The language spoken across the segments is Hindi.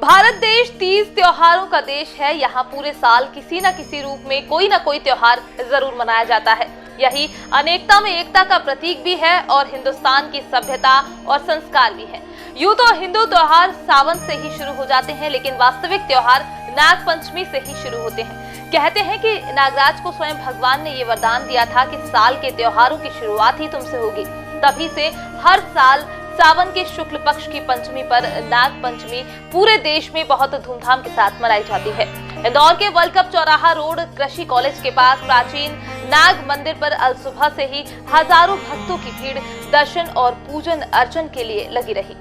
भारत देश 30 त्योहारों का देश है। यहाँ पूरे साल किसी न किसी रूप में कोई न कोई त्योहार जरूर मनाया जाता है। यही अनेकता में एकता का प्रतीक भी है और हिंदुस्तान की सभ्यता और संस्कार भी है। यूं तो हिंदू त्योहार सावन से ही शुरू हो जाते हैं, लेकिन वास्तविक त्योहार नाग पंचमी से ही शुरू होते हैं। कहते हैं कि नागराज को स्वयं भगवान ने ये वरदान दिया था कि साल के त्योहारों की शुरुआत ही तुमसे होगी। तभी से हर साल सावन के शुक्ल पक्ष की पंचमी पर नाग पंचमी पूरे देश में बहुत धूमधाम के साथ मनाई जाती है। इंदौर के वर्ल्ड कप चौराहा रोड कृषि कॉलेज के पास प्राचीन नाग मंदिर पर अल सुबह से ही हजारों भक्तों की भीड़ दर्शन और पूजन अर्चन के लिए लगी रही।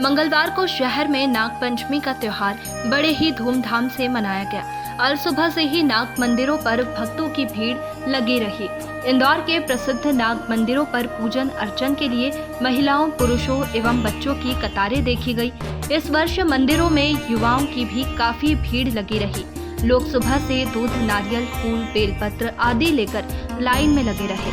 मंगलवार को शहर में नाग पंचमी का त्योहार बड़े ही धूमधाम से मनाया गया। अल सुबह से ही नाग मंदिरों पर भक्तों की भीड़ लगी रही। इंदौर के प्रसिद्ध नाग मंदिरों पर पूजन अर्चन के लिए महिलाओं, पुरुषों एवं बच्चों की कतारें देखी गई। इस वर्ष मंदिरों में युवाओं की भी काफी भीड़ लगी रही। लोग सुबह से दूध, नारियल, फूल, बेलपत्र आदि लेकर लाइन में लगे रहे।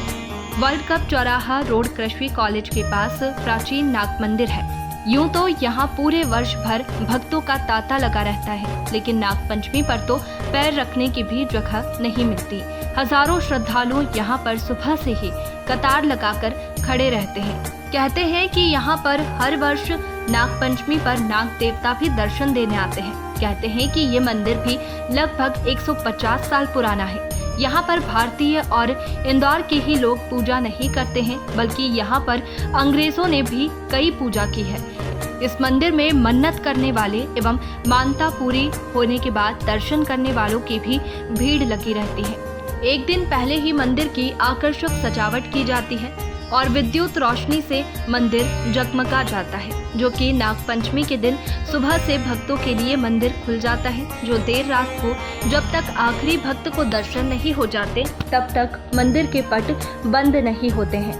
वर्ल्ड कप चौराहा रोड कृषि कॉलेज के पास प्राचीन नाग मंदिर है। यूं तो यहाँ पूरे वर्ष भर भक्तों का तांता लगा रहता है, लेकिन नाग पंचमी पर तो पैर रखने की भी जगह नहीं मिलती। हजारों श्रद्धालु यहाँ पर सुबह से ही कतार लगाकर खड़े रहते हैं। कहते हैं कि यहाँ पर हर वर्ष नाग पंचमी पर नाग देवता भी दर्शन देने आते हैं। कहते हैं कि ये मंदिर भी लगभग 150 साल पुराना है। यहाँ पर भारतीय और इंदौर के ही लोग पूजा नहीं करते हैं, बल्कि यहाँ पर अंग्रेजों ने भी कई पूजा की है। इस मंदिर में मन्नत करने वाले एवं मानता पूरी होने के बाद दर्शन करने वालों की भी भीड़ लगी रहती है। एक दिन पहले ही मंदिर की आकर्षक सजावट की जाती है और विद्युत रोशनी से मंदिर जगमगा जाता है, जो कि नाग पंचमी के दिन सुबह से भक्तों के लिए मंदिर खुल जाता है। जो देर रात को जब तक आखिरी भक्त को दर्शन नहीं हो जाते, तब तक मंदिर के पट बंद नहीं होते हैं।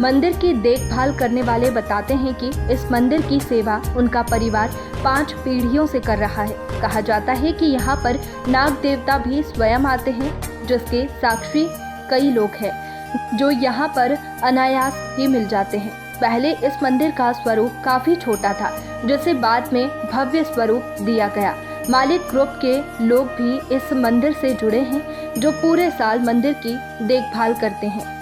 मंदिर की देखभाल करने वाले बताते हैं कि इस मंदिर की सेवा उनका परिवार 5 पीढ़ियों से कर रहा है। कहा जाता है कि यहाँ पर नाग देवता भी स्वयं आते हैं, जिसके साक्षी कई लोग हैं जो यहाँ पर अनायास ही मिल जाते हैं। पहले इस मंदिर का स्वरूप काफी छोटा था, जिसे बाद में भव्य स्वरूप दिया गया। मालिक ग्रुप के लोग भी इस मंदिर से जुड़े हैं, जो पूरे साल मंदिर की देखभाल करते हैं।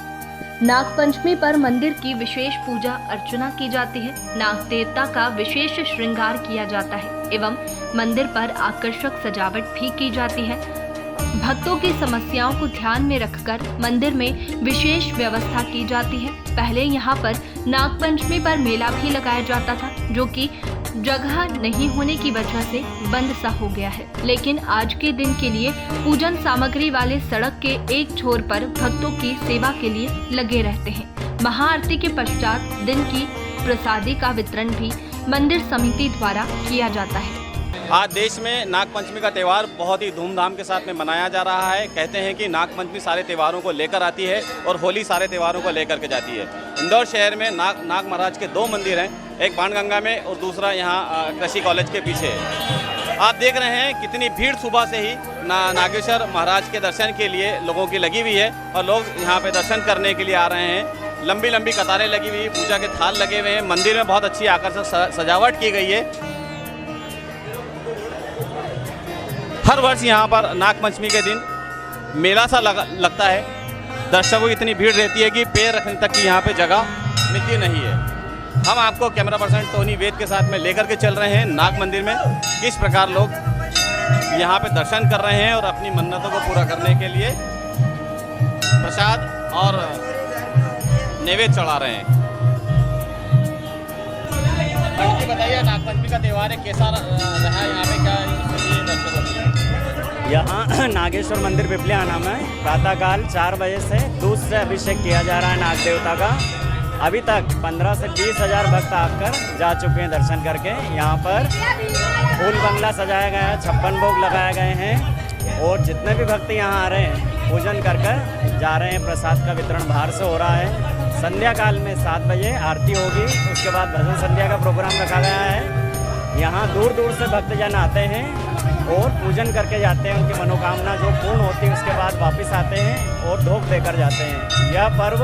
नाग पंचमी पर मंदिर की विशेष पूजा अर्चना की जाती है। नाग देवता का विशेष श्रृंगार किया जाता है एवं मंदिर पर आकर्षक सजावट भी की जाती है। भक्तों की समस्याओं को ध्यान में रखकर मंदिर में विशेष व्यवस्था की जाती है। पहले यहाँ पर नाग पंचमी पर मेला भी लगाया जाता था, जो कि जगह नहीं होने की वजह से बंद सा हो गया है। लेकिन आज के दिन के लिए पूजन सामग्री वाले सड़क के एक छोर पर भक्तों की सेवा के लिए लगे रहते हैं। महाआरती के पश्चात दिन की प्रसादी का वितरण भी मंदिर समिति द्वारा किया जाता है। आज देश में नाग पंचमी का त्यौहार बहुत ही धूमधाम के साथ में मनाया जा रहा है। कहते हैं कि नाग पंचमी सारे त्योहारों को लेकर आती है और होली सारे त्योहारों को लेकर के जाती है। इंदौर शहर में नाग महाराज के 2 मंदिर हैं, एक बाणगंगा में और दूसरा यहाँ कृषि कॉलेज के पीछे है। आप देख रहे हैं कितनी भीड़ सुबह से ही नागेश्वर महाराज के दर्शन के लिए लोगों की लगी हुई है और लोग यहाँ पे दर्शन करने के लिए आ रहे हैं। लंबी लंबी कतारें लगी हुई, पूजा के थाल लगे हुए हैं। मंदिर में बहुत अच्छी आकर्षक सजावट की गई है। हर वर्ष यहाँ पर नाग पंचमी के दिन मेला सा लगता है। दर्शकों की इतनी भीड़ रहती है कि पैर रखने तक की यहाँ पे जगह मिलती नहीं है। हम आपको कैमरा पर्सन टोनी वेद के साथ में लेकर के चल रहे हैं नाग मंदिर में, किस प्रकार लोग यहाँ पे दर्शन कर रहे हैं और अपनी मन्नतों को पूरा करने के लिए प्रसाद और नैवेद्य चढ़ा रहे हैं। बताइए, नाग पंचमी का त्यौहार है, कैसा रहा यहाँ पे, क्या यहाँ नागेश्वर मंदिर पिपलिया नाम है। प्रातःकाल 4 बजे से दूध से अभिषेक किया जा रहा है नाग देवता का। अभी तक 15 से 20 हज़ार भक्त आकर जा चुके हैं दर्शन करके। यहाँ पर फूल बंगला सजाया गया है, 56 भोग लगाए गए हैं और जितने भी भक्त यहाँ आ रहे हैं पूजन कर जा रहे हैं। प्रसाद का वितरण बाहर से हो रहा है। संध्या काल में 7 बजे आरती होगी, उसके बाद भजन संध्या का प्रोग्राम रखा गया है। यहाँ दूर दूर से भक्तजन आते हैं और पूजन करके जाते हैं। उनकी मनोकामना जो पूर्ण होती है उसके बाद वापस आते हैं और ढोक देकर जाते हैं। यह पर्व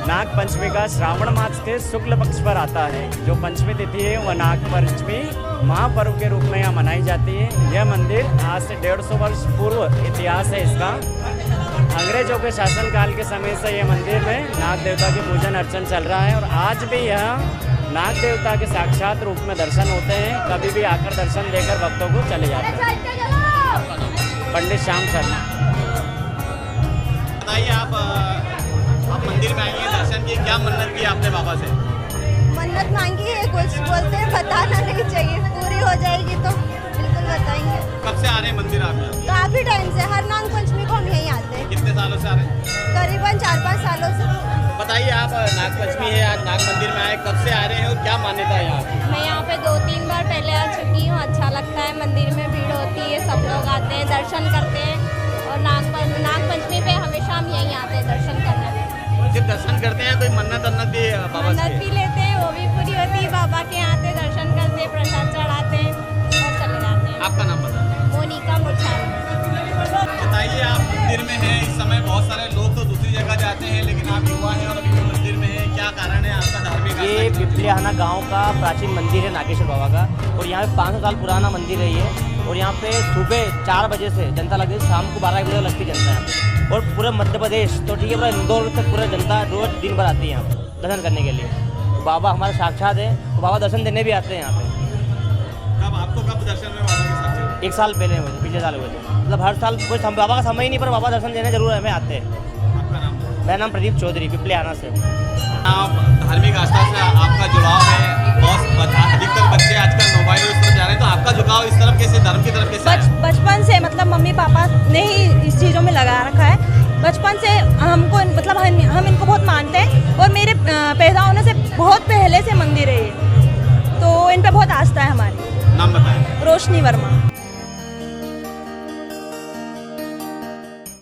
नाग पंचमी का श्रावण मास के शुक्ल पक्ष पर आता है। जो पंचमी तिथि है वह नाग पंचमी महापर्व के रूप में यहाँ मनाई जाती है। यह मंदिर आज से 150 वर्ष पूर्व इतिहास है इसका। अंग्रेजों के शासनकाल के समय से यह मंदिर में नाग देवता की पूजन अर्चन चल रहा है और आज भी यह नाग देवता के साक्षात रूप में दर्शन होते हैं। कभी भी आकर दर्शन देकर भक्तों को चले जाते हैं। पंडित श्याम शर्मा। बताइए आप मंदिर में आई हैं, दर्शन किए, क्या मन्नत की आपने बाबा से? मन्नत मांगी है, कुछ बोलते हैं बताना नहीं चाहिए, पूरी हो जाएगी तो बिल्कुल बताएंगे। कब से आ रहे हैं मंदिर आप यहाँ? काफी टाइम से, हर नाग पंचमी को हम यहीं आते हैं। कितने सालों से आ रहे हैं? करीबन 4-5 सालों से। बताइए आप नाग पंचमी है, आज नाग मंदिर में आए, कब से आ रहे हैं और क्या मान्यता है यहाँ की? मैं यहाँ पे 2-3 बार पहले आ चुकी हूँ। अच्छा लगता है, मंदिर में भीड़ होती है, सब लोग आते हैं, दर्शन करते हैं और नाग पंचमी पे हमेशा हम यहीं आते हैं दर्शन करने। सिर्फ दर्शन करते हैं, कोई मन्नत भी बाबा मन्नत से? भी लेते हैं, वो भी पूरी होती है। बाबा के यहाँ आते दर्शन करते, प्रसाद चढ़ाते हैं और चले जाते हैं। आपका नाम बताइए। मोनिका मुरछाल। बताइए आप मंदिर में हैं, इस समय बहुत सारे लोग तो दूसरी जगह जाते हैं लेकिन आप युवा हैं और अभी भी मंदिर में हैं, क्या कारण है आपका धार्मिक? ये पिपलियाना गांव का प्राचीन मंदिर है नागेश्वर बाबा का और यहाँ पे 500 साल पुराना मंदिर है ये। और यहाँ पे सुबह 4 बजे से जनता लगती है, शाम को 12 बजे लगती है जनता यहाँ पे। और पूरे मध्य प्रदेश तो ठीक है, पूरा इंदौर से पूरा जनता रोज दिन भर आती है यहाँ पे दर्शन करने के लिए। तो बाबा हमारे साक्षात है, तो बाबा दर्शन देने भी आते हैं यहाँ पे। कब दर्शन में बाबा के साथ चले? 1 साल पहले हुए थे, पिछले साल हुए थे। मतलब हर साल कोई बाबा का समय ही नहीं, पर बाबा दर्शन देने जरूर हमें आते हैं। आपका नाम? मेरा नाम प्रदीप चौधरी, पिपलियाना से। आप धार्मिक आस्था से आपका जुड़ाव है, बहुत अधिकतर बच्चे आजकल मोबाइल इस तरफ जा रहे हैं, तो आपका झुकाव इस तरफ कैसे, धर्म की तरफ कैसे है? बचपन से मतलब मम्मी पापा ने ही इस चीज़ों में लगा रखा है। बचपन से हमको मतलब हम इनको बहुत मानते हैं और मेरे पैदा होने से बहुत पहले से मंदिर है ये, तो इन पे बहुत आस्था है हमारी। नाम बताएं। रोशनी वर्मा।